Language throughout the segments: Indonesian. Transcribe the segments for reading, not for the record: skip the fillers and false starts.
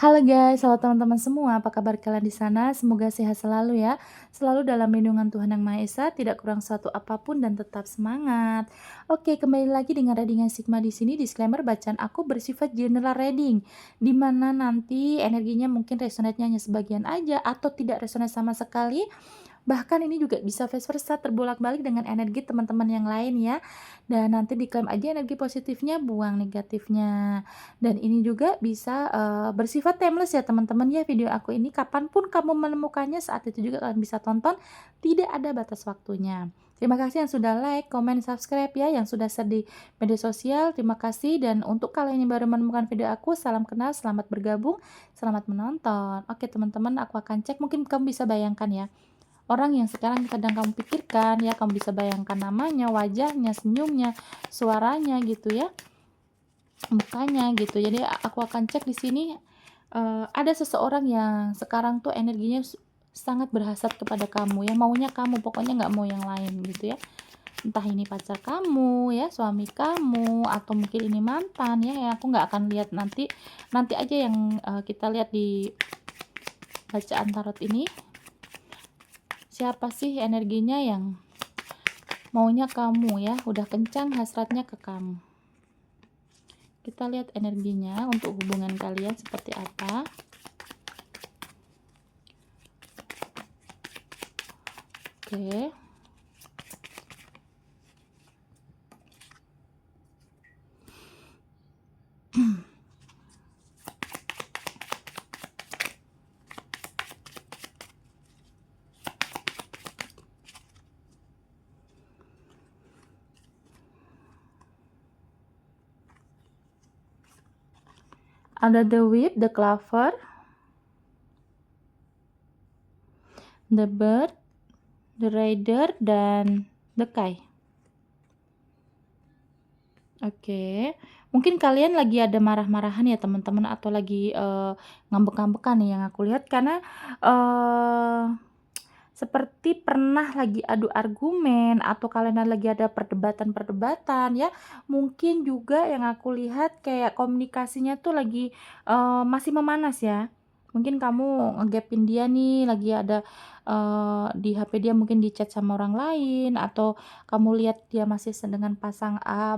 Halo guys, halo teman-teman semua, apa kabar kalian di sana? Semoga sehat selalu ya. Selalu dalam lindungan Tuhan Yang Maha Esa, tidak kurang suatu apapun dan tetap semangat. Oke, kembali lagi dengan readingan Sigma di sini. Disclaimer, bacaan aku bersifat general reading, di mana nanti energinya mungkin resonate-nya hanya sebagian aja atau tidak resonate sama sekali. Bahkan ini juga bisa vice versa, terbolak-balik dengan energi teman-teman yang lain ya. Dan nanti diklaim aja energi positifnya, buang negatifnya. Dan ini juga bisa bersifat timeless ya teman-teman ya, video aku ini kapanpun kamu menemukannya saat itu juga kalian bisa tonton, tidak ada batas waktunya. Terima kasih yang sudah like, comment, subscribe ya, yang sudah share di media sosial, terima kasih. Dan untuk kalian yang baru menemukan video aku, salam kenal, selamat bergabung, selamat menonton. Oke teman-teman, aku akan cek, mungkin kamu bisa bayangkan ya, orang yang sekarang kadang kamu pikirkan ya, kamu bisa bayangkan namanya, wajahnya, senyumnya, suaranya gitu ya, mukanya gitu. Jadi aku akan cek di sini, ada seseorang yang sekarang tuh energinya sangat berhasrat kepada kamu ya, maunya kamu, pokoknya nggak mau yang lain gitu ya. Entah ini pacar kamu ya, suami kamu, atau mungkin ini mantan ya, yang aku nggak akan lihat, nanti aja yang kita lihat di bacaan tarot ini. Siapa sih energinya yang maunya kamu ya, udah kencang hasratnya ke kamu. Kita lihat energinya untuk hubungan kalian seperti apa. Oke. Ada the whip, the clover, the bird, the rider, dan the kite. Oke, mungkin kalian lagi ada marah-marahan ya teman-teman, atau lagi ngambek-ngambekan nih yang aku lihat, karena seperti pernah lagi adu argumen, atau kalian lagi ada perdebatan-perdebatan ya. Mungkin juga yang aku lihat kayak komunikasinya tuh lagi masih memanas ya. Mungkin kamu ngegapin dia nih, lagi ada di HP dia, mungkin di chat sama orang lain, atau kamu lihat dia masih dengan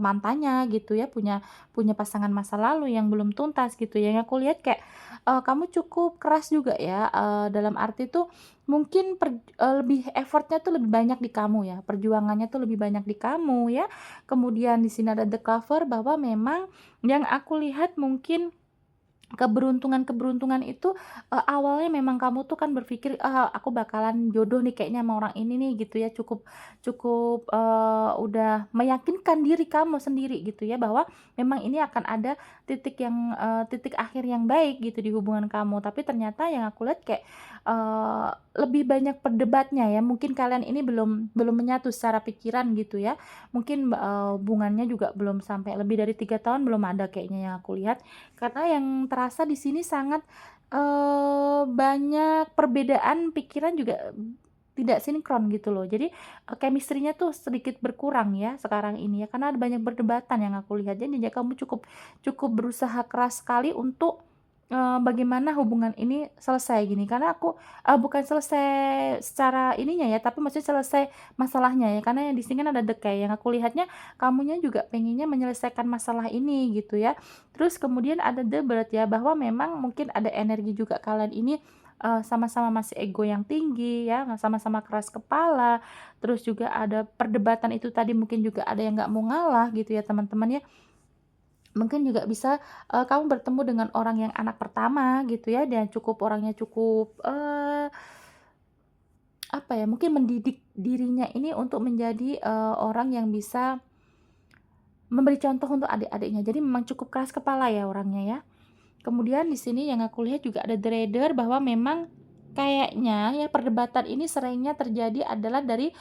mantannya gitu ya, punya punya pasangan masa lalu yang belum tuntas gitu ya. Yang aku lihat kayak kamu cukup keras juga ya, dalam arti tuh mungkin lebih effortnya tuh lebih banyak di kamu ya, perjuangannya tuh lebih banyak di kamu ya. Kemudian di sini ada the cover, bahwa memang yang aku lihat mungkin keberuntungan itu, awalnya memang kamu tuh kan berpikir, "Ah, aku bakalan jodoh nih kayaknya sama orang ini nih," gitu ya. Cukup cukup, udah meyakinkan diri kamu sendiri gitu ya, bahwa memang ini akan ada titik akhir yang baik gitu di hubungan kamu. Tapi ternyata yang aku lihat kayak, lebih banyak perdebatnya ya. Mungkin kalian ini belum belum menyatu secara pikiran gitu ya. Mungkin, hubungannya juga belum sampai lebih dari 3 tahun, belum ada kayaknya yang aku lihat. Karena yang terasa di sini sangat, banyak perbedaan pikiran juga, tidak sinkron gitu loh. Jadi, chemistry-nya tuh sedikit berkurang ya sekarang ini ya, karena ada banyak perdebatan yang aku lihat. Jadi ya kamu cukup cukup berusaha keras sekali untuk, bagaimana hubungan ini selesai gini. Karena aku, bukan selesai secara ininya ya, tapi maksudnya selesai masalahnya ya, karena yang di sini kan ada dekai, yang aku lihatnya kamunya juga pengennya menyelesaikan masalah ini gitu ya. Terus kemudian ada the bird ya, bahwa memang mungkin ada energi juga kalian ini, sama-sama masih ego yang tinggi ya, sama-sama keras kepala. Terus juga ada perdebatan itu tadi, mungkin juga ada yang nggak mau ngalah gitu ya teman-teman ya. Mungkin juga bisa, kamu bertemu dengan orang yang anak pertama gitu ya, dan orangnya cukup, apa ya, mungkin mendidik dirinya ini untuk menjadi, orang yang bisa memberi contoh untuk adik-adiknya. Jadi memang cukup keras kepala ya orangnya ya. Kemudian di sini yang aku lihat juga ada trader, bahwa memang kayaknya ya perdebatan ini seringnya terjadi adalah dari,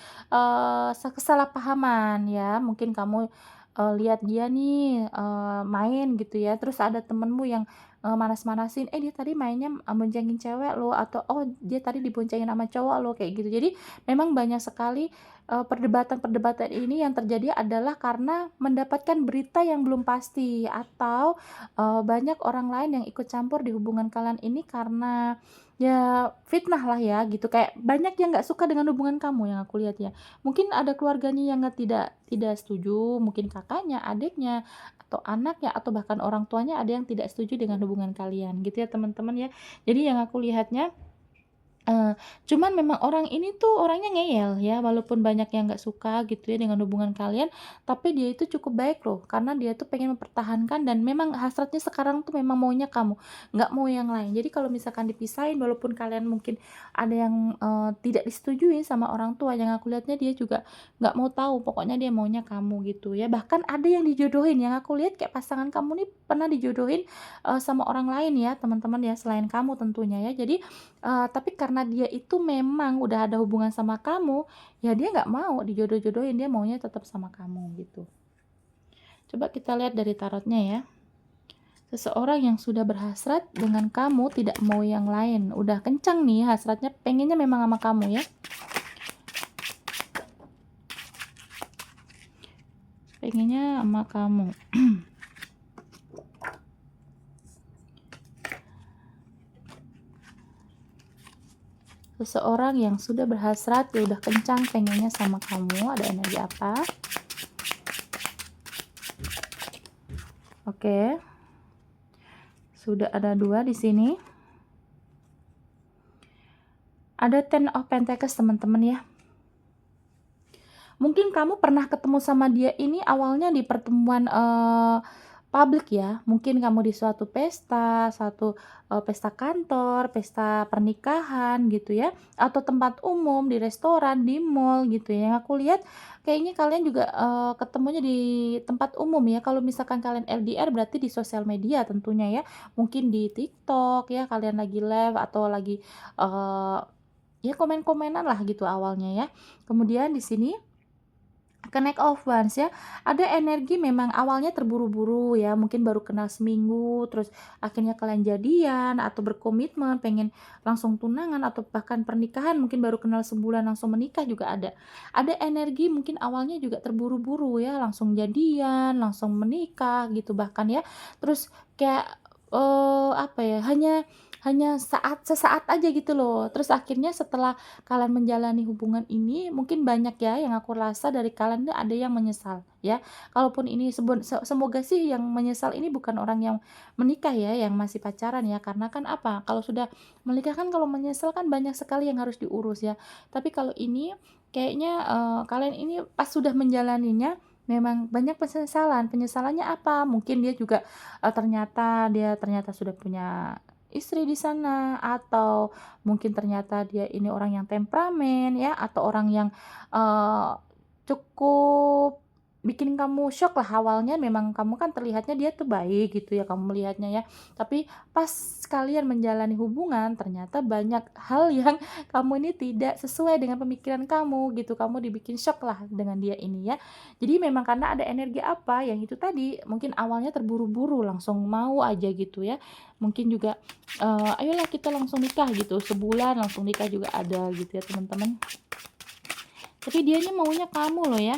kesalahpahaman ya. Mungkin kamu, lihat dia nih, main gitu ya, terus ada temenmu yang manas-manasin, dia tadi mainnya, boncengin cewek loh, atau oh dia tadi diboncengin sama cowok loh, kayak gitu. Jadi memang banyak sekali, perdebatan-perdebatan ini yang terjadi adalah karena mendapatkan berita yang belum pasti, atau, banyak orang lain yang ikut campur di hubungan kalian ini karena ya fitnah lah ya gitu, kayak banyak yang nggak suka dengan hubungan kamu yang aku lihat ya. Mungkin ada keluarganya yang tidak tidak setuju, mungkin kakaknya, adiknya, atau anaknya, atau bahkan orang tuanya ada yang tidak setuju dengan hubungan kalian gitu ya teman-teman ya. Jadi yang aku lihatnya, Eee, cuman memang orang ini tuh orangnya ngeyel ya, walaupun banyak yang nggak suka gitu ya dengan hubungan kalian, tapi dia itu cukup baik loh, karena dia tuh pengen mempertahankan dan memang hasratnya sekarang tuh memang maunya kamu, nggak mau yang lain. Jadi kalau misalkan dipisahin walaupun kalian mungkin ada yang, tidak disetujui sama orang tua, yang aku lihatnya dia juga nggak mau tahu, pokoknya dia maunya kamu gitu ya. Bahkan ada yang dijodohin, yang aku lihat kayak pasangan kamu nih pernah dijodohin, sama orang lain ya teman-teman ya, selain kamu tentunya ya. Jadi tapi karena dia itu memang udah ada hubungan sama kamu, ya dia nggak mau dijodoh-jodohin, dia maunya tetap sama kamu gitu. Coba kita lihat dari tarotnya ya. Seseorang yang sudah berhasrat dengan kamu tidak mau yang lain, udah kencang nih hasratnya, pengennya memang sama kamu ya, pengennya sama kamu. Seseorang yang sudah berhasrat, ya udah kencang pengennya sama kamu, ada energi apa? Oke, sudah ada 2 di sini. Ada Ten of Pentacles teman-teman ya. Mungkin kamu pernah ketemu sama dia ini awalnya di pertemuan, publik ya, mungkin kamu di suatu pesta, pesta kantor, pesta pernikahan gitu ya, atau tempat umum, di restoran, di mall gitu ya. Yang aku lihat kayaknya kalian juga, ketemunya di tempat umum ya, kalau misalkan kalian LDR berarti di sosial media tentunya ya, mungkin di TikTok ya, kalian lagi live atau lagi, ya komen-komenan lah gitu awalnya ya. Kemudian di sini Connect of Wands ya, ada energi memang awalnya terburu-buru ya, mungkin baru kenal seminggu, terus akhirnya kalian jadian atau berkomitmen pengen langsung tunangan atau bahkan pernikahan, mungkin baru kenal sebulan langsung menikah juga ada. Ada energi mungkin awalnya juga terburu-buru ya, langsung jadian, langsung menikah gitu bahkan ya. Terus kayak, apa ya, hanya sesaat aja gitu loh. Terus akhirnya setelah kalian menjalani hubungan ini, mungkin banyak ya yang aku rasa dari kalian tuh ada yang menyesal ya. Kalaupun ini semoga sih yang menyesal ini bukan orang yang menikah ya, yang masih pacaran ya. Karena kan apa, kalau sudah menikah kan kalau menyesal kan banyak sekali yang harus diurus ya. Tapi kalau ini kayaknya, kalian ini pas sudah menjalaninya memang banyak penyesalan. Penyesalannya apa? Mungkin dia juga, ternyata sudah punya istri di sana, atau mungkin ternyata dia ini orang yang temperamen ya, atau orang yang, eee, cukup bikin kamu syok lah awalnya, memang kamu kan terlihatnya dia tuh baik gitu ya, kamu melihatnya ya. Tapi pas kalian menjalani hubungan ternyata banyak hal yang kamu ini tidak sesuai dengan pemikiran kamu gitu, kamu dibikin syok lah dengan dia ini ya. Jadi memang karena ada energi apa, yang itu tadi, mungkin awalnya terburu-buru langsung mau aja gitu ya. Mungkin juga, ayolah kita langsung nikah gitu, sebulan langsung nikah juga ada gitu ya teman-teman. Tapi dianya maunya kamu loh ya,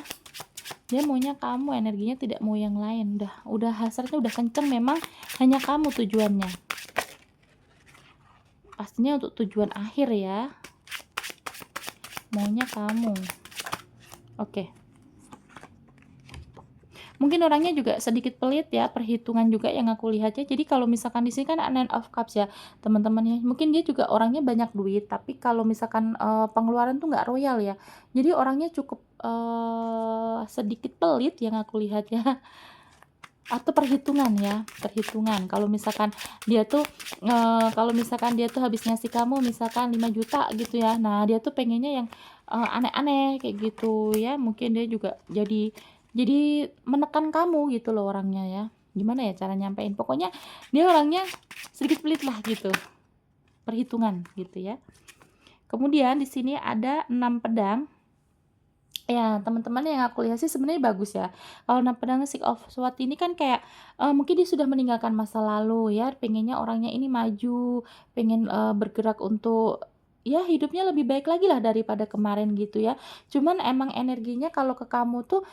dia maunya kamu, energinya tidak mau yang lain, udah hasratnya udah kenceng, memang hanya kamu tujuannya. Pastinya untuk tujuan akhir ya, maunya kamu. Oke. Mungkin orangnya juga sedikit pelit ya, perhitungan juga yang aku lihat ya. Jadi kalau misalkan di sini kan Nine of Cups ya, teman-teman ya. Mungkin dia juga orangnya banyak duit, tapi kalau misalkan, pengeluaran tuh nggak royal ya. Jadi orangnya cukup, sedikit pelit yang aku lihat ya. Atau perhitungan ya, perhitungan. Kalau misalkan dia tuh habis ngasih kamu misalkan 5 juta gitu ya. Nah, dia tuh pengennya yang, aneh-aneh kayak gitu ya. Mungkin dia juga jadi menekan kamu gitu loh orangnya ya. Gimana ya cara nyampein, pokoknya dia orangnya sedikit pelit lah gitu, perhitungan gitu ya. Kemudian di sini ada 6 pedang. Ya, teman-teman yang aku lihat sih sebenarnya bagus ya. Kalau pedang Six of Swords ini kan kayak, mungkin dia sudah meninggalkan masa lalu ya, pengennya orangnya ini maju, pengen, bergerak untuk, ya hidupnya lebih baik lagi lah daripada kemarin gitu ya. Cuman emang energinya kalau ke kamu tuh,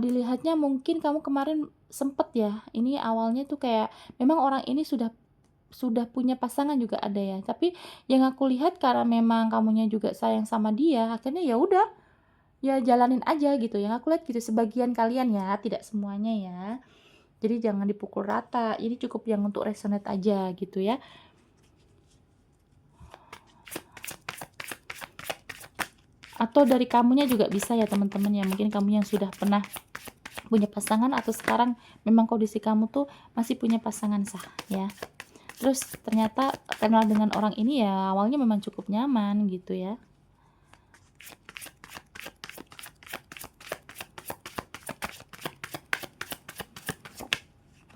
dilihatnya mungkin kamu kemarin sempet ya, ini awalnya tuh kayak memang orang ini sudah punya pasangan juga ada ya, tapi yang aku lihat karena memang kamunya juga sayang sama dia, akhirnya ya udah, ya jalanin aja gitu, yang aku lihat gitu sebagian kalian ya, tidak semuanya ya. Jadi jangan dipukul rata, ini cukup yang untuk resonate aja gitu ya. Atau dari kamunya juga bisa ya teman-teman ya, mungkin kamu yang sudah pernah punya pasangan atau sekarang memang kondisi kamu tuh masih punya pasangan sah ya. Terus ternyata kenal dengan orang ini ya awalnya memang cukup nyaman gitu ya.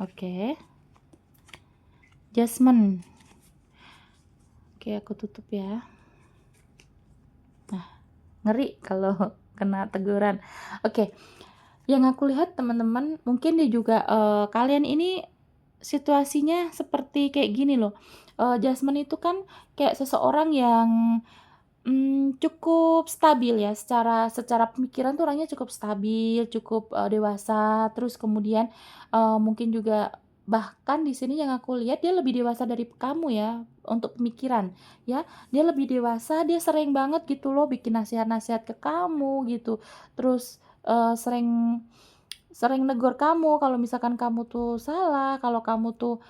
Oke. Jasmine. Oke, aku tutup ya. Nah, ngeri kalau kena teguran. Oke, yang aku lihat teman-teman, mungkin dia juga, kalian ini situasinya seperti kayak gini loh, Jasmine itu kan kayak seseorang yang, cukup stabil ya, secara secara pemikiran tuh orangnya cukup stabil, cukup, dewasa, terus kemudian, mungkin juga bahkan di sini yang aku lihat dia lebih dewasa dari kamu ya, untuk pemikiran, ya. Dia lebih dewasa, dia sering banget gitu loh bikin nasihat-nasihat ke kamu gitu, terus, sering sering negor kamu kalau misalkan kamu tuh salah, kalau kamu tuh,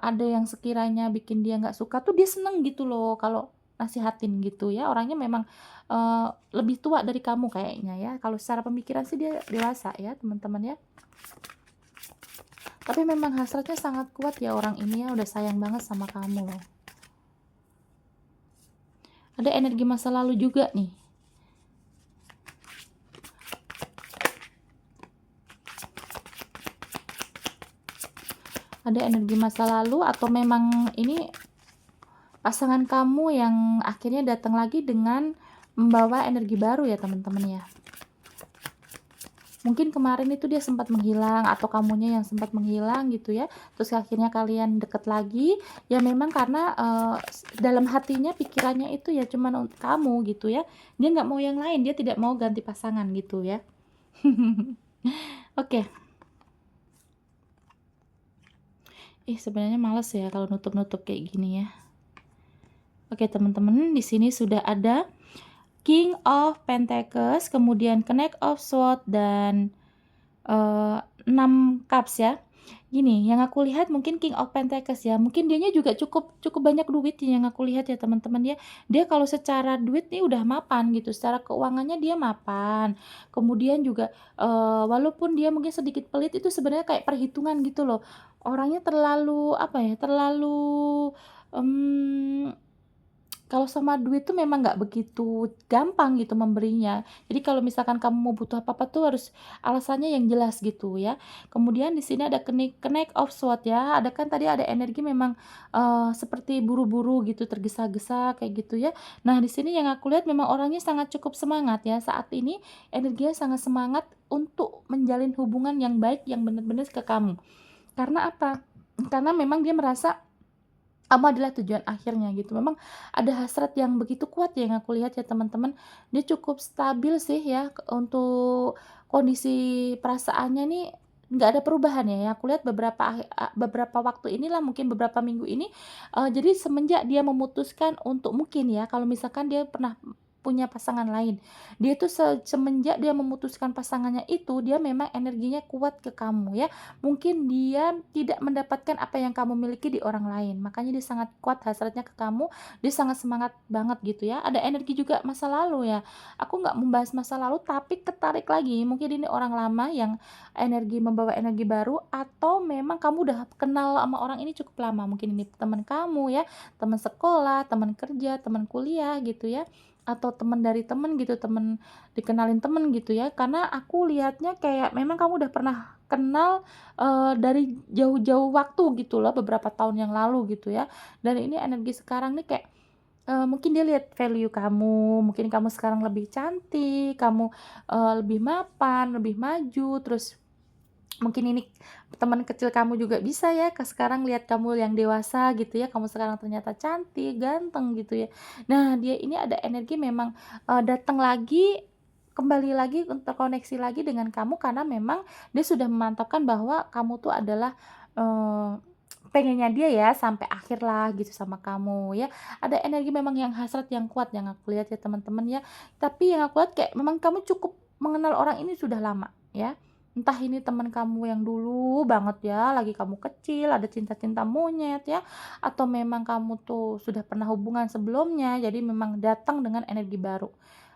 ada yang sekiranya bikin dia nggak suka tuh dia seneng gitu loh kalau nasihatin gitu ya. Orangnya memang, lebih tua dari kamu kayaknya ya. Kalau secara pemikiran sih dia dewasa ya teman-teman ya. Tapi memang hasratnya sangat kuat ya orang ini ya, udah sayang banget sama kamu loh. Ada energi masa lalu juga nih. Ada energi masa lalu atau memang ini pasangan kamu yang akhirnya datang lagi dengan membawa energi baru ya teman-teman ya. Mungkin kemarin itu dia sempat menghilang atau kamunya yang sempat menghilang gitu ya. Terus akhirnya kalian deket lagi, ya memang karena, dalam hatinya pikirannya itu ya cuman untuk kamu gitu ya. Dia nggak mau yang lain, dia tidak mau ganti pasangan gitu ya. Oke. Sebenarnya males ya kalau nutup-nutup kayak gini ya. Oke teman-teman, di sini sudah ada King of Pentacles, kemudian Knight of Swords dan 6 cups ya. Gini, yang aku lihat mungkin King of Pentacles ya, mungkin dianya juga cukup cukup banyak duit yang aku lihat ya teman-teman ya. Dia kalau secara duit nih udah mapan gitu, secara keuangannya dia mapan. Kemudian juga, walaupun dia mungkin sedikit pelit itu sebenarnya kayak perhitungan gitu loh. Orangnya terlalu apa ya, terlalu, mmm kalau sama duit tuh memang nggak begitu gampang gitu memberinya. Jadi kalau misalkan kamu mau butuh apa-apa tuh harus alasannya yang jelas gitu ya. Kemudian di sini ada Knight of Swords ya, ada kan tadi ada energi memang, seperti buru-buru gitu, tergesa-gesa kayak gitu ya. Nah di sini yang aku lihat memang orangnya sangat cukup semangat ya, saat ini energinya sangat semangat untuk menjalin hubungan yang baik, yang benar-benar ke kamu. Karena apa? Karena memang dia merasa kamu adalah tujuan akhirnya gitu. Memang ada hasrat yang begitu kuat ya yang aku lihat ya teman-teman. Dia cukup stabil sih ya untuk kondisi perasaannya nih nggak ada perubahan ya. Aku lihat beberapa waktu inilah mungkin beberapa minggu ini, jadi semenjak dia memutuskan untuk mungkin ya kalau misalkan dia pernah punya pasangan lain. Dia tuh semenjak dia memutuskan pasangannya itu, dia memang energinya kuat ke kamu ya. Mungkin dia tidak mendapatkan apa yang kamu miliki di orang lain, makanya dia sangat kuat hasratnya ke kamu, dia sangat semangat banget gitu ya. Ada energi juga masa lalu ya, aku nggak membahas masa lalu tapi ketarik lagi, mungkin ini orang lama yang energi membawa energi baru atau memang kamu udah kenal sama orang ini cukup lama, mungkin ini teman kamu ya, teman sekolah, teman kerja, teman kuliah gitu ya, atau teman dari teman gitu, teman dikenalin teman gitu ya. Karena aku lihatnya kayak memang kamu udah pernah kenal, dari jauh-jauh waktu gitu loh, beberapa tahun yang lalu gitu ya. Dan ini energi sekarang nih kayak mungkin dia lihat value kamu, mungkin kamu sekarang lebih cantik, kamu, lebih mapan, lebih maju, terus mungkin ini teman kecil kamu juga bisa ya sekarang lihat kamu yang dewasa gitu ya, kamu sekarang ternyata cantik, ganteng gitu ya. Nah, dia ini ada energi memang, datang lagi, kembali lagi, terkoneksi lagi dengan kamu karena memang dia sudah memantapkan bahwa kamu tuh adalah, eee, pengennya dia ya sampai akhir lah gitu sama kamu ya. Ada energi memang yang hasrat yang kuat yang aku lihat ya teman-teman ya. Tapi yang aku lihat kayak memang kamu cukup mengenal orang ini sudah lama ya. Entah ini teman kamu yang dulu banget ya, lagi kamu kecil, ada cinta-cinta monyet ya, atau memang kamu tuh sudah pernah hubungan sebelumnya, jadi memang datang dengan energi baru,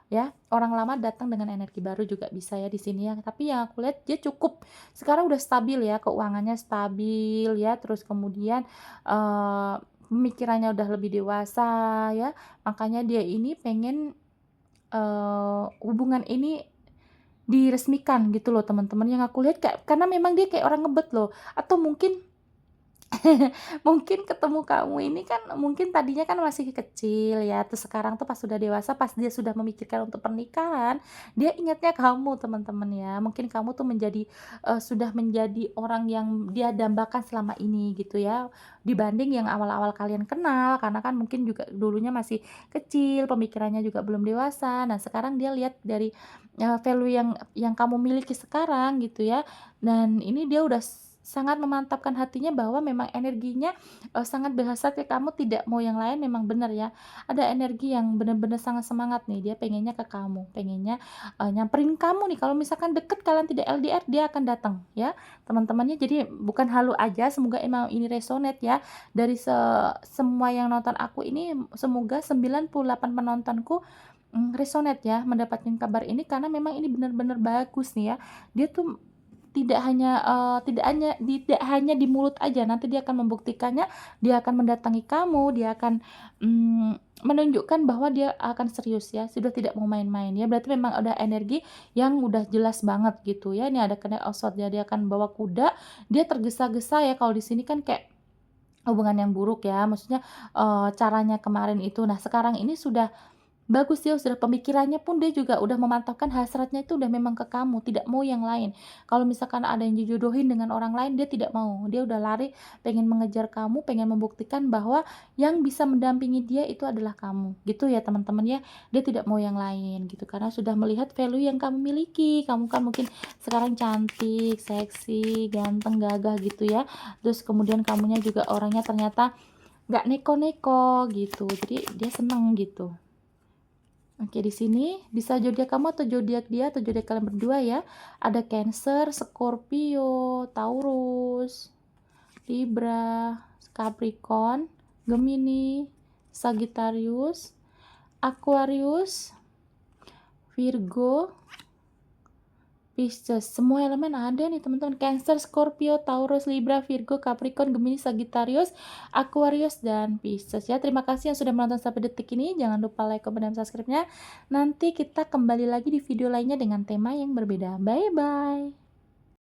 ya. Orang lama datang dengan energi baru juga bisa ya di sini ya. Tapi yang aku lihat dia cukup sekarang udah stabil ya, keuangannya stabil ya, terus kemudian, pemikirannya udah lebih dewasa ya, makanya dia ini pengen, hubungan ini diresmikan gitu loh teman-teman, yang aku lihat kayak karena memang dia kayak orang ngebet loh, atau mungkin mungkin ketemu kamu ini kan mungkin tadinya kan masih kecil ya, terus sekarang tuh pas sudah dewasa, pas dia sudah memikirkan untuk pernikahan, dia ingatnya kamu teman-teman ya. Mungkin kamu tuh menjadi, sudah menjadi orang yang dia dambakan selama ini gitu ya, dibanding yang awal-awal kalian kenal, karena kan mungkin juga dulunya masih kecil, pemikirannya juga belum dewasa. Nah sekarang dia lihat dari, value yang kamu miliki sekarang gitu ya, dan ini dia udah sangat memantapkan hatinya bahwa memang energinya, sangat berhasrat ke kamu, tidak mau yang lain memang benar ya. Ada energi yang benar-benar sangat semangat nih, dia pengennya ke kamu, pengennya, nyamperin kamu nih, kalau misalkan deket kalian tidak LDR, dia akan datang ya, teman-temannya. Jadi bukan halu aja, semoga emang ini resonate ya, dari semua yang nonton aku ini, semoga 98 penontonku, resonate ya mendapatkan kabar ini, karena memang ini benar-benar bagus nih ya. Dia tuh tidak hanya di mulut aja, nanti dia akan membuktikannya, dia akan mendatangi kamu, dia akan, menunjukkan bahwa dia akan serius ya, sudah tidak mau main-main ya, berarti memang ada energi yang udah jelas banget gitu ya. Ini ada kena osot dia akan bawa kuda, dia tergesa-gesa ya, kalau di sini kan kayak hubungan yang buruk ya, maksudnya, caranya kemarin itu. Nah, sekarang ini sudah bagus ya, sudah pemikirannya pun dia juga udah memantapkan hasratnya itu udah memang ke kamu, tidak mau yang lain. Kalau misalkan ada yang dijodohin dengan orang lain, dia tidak mau. Dia udah lari pengen mengejar kamu, pengen membuktikan bahwa yang bisa mendampingi dia itu adalah kamu. Gitu ya teman-teman ya. Dia tidak mau yang lain gitu karena sudah melihat value yang kamu miliki. Kamu kan mungkin sekarang cantik, seksi, ganteng, gagah gitu ya. Terus kemudian kamunya juga orangnya ternyata nggak neko-neko gitu. Jadi dia seneng gitu. Oke, di sini bisa zodiak kamu atau zodiak dia atau zodiak kalian berdua ya. Ada Cancer, Scorpio, Taurus, Libra, Capricorn, Gemini, Sagittarius, Aquarius, Virgo, Pisces. Semua elemen ada nih teman-teman. Cancer, Scorpio, Taurus, Libra, Virgo, Capricorn, Gemini, Sagittarius, Aquarius, dan Pisces ya. Terima kasih yang sudah menonton sampai detik ini. Jangan lupa like, comment, dan subscribe-nya. Nanti kita kembali lagi di video lainnya dengan tema yang berbeda. Bye-bye.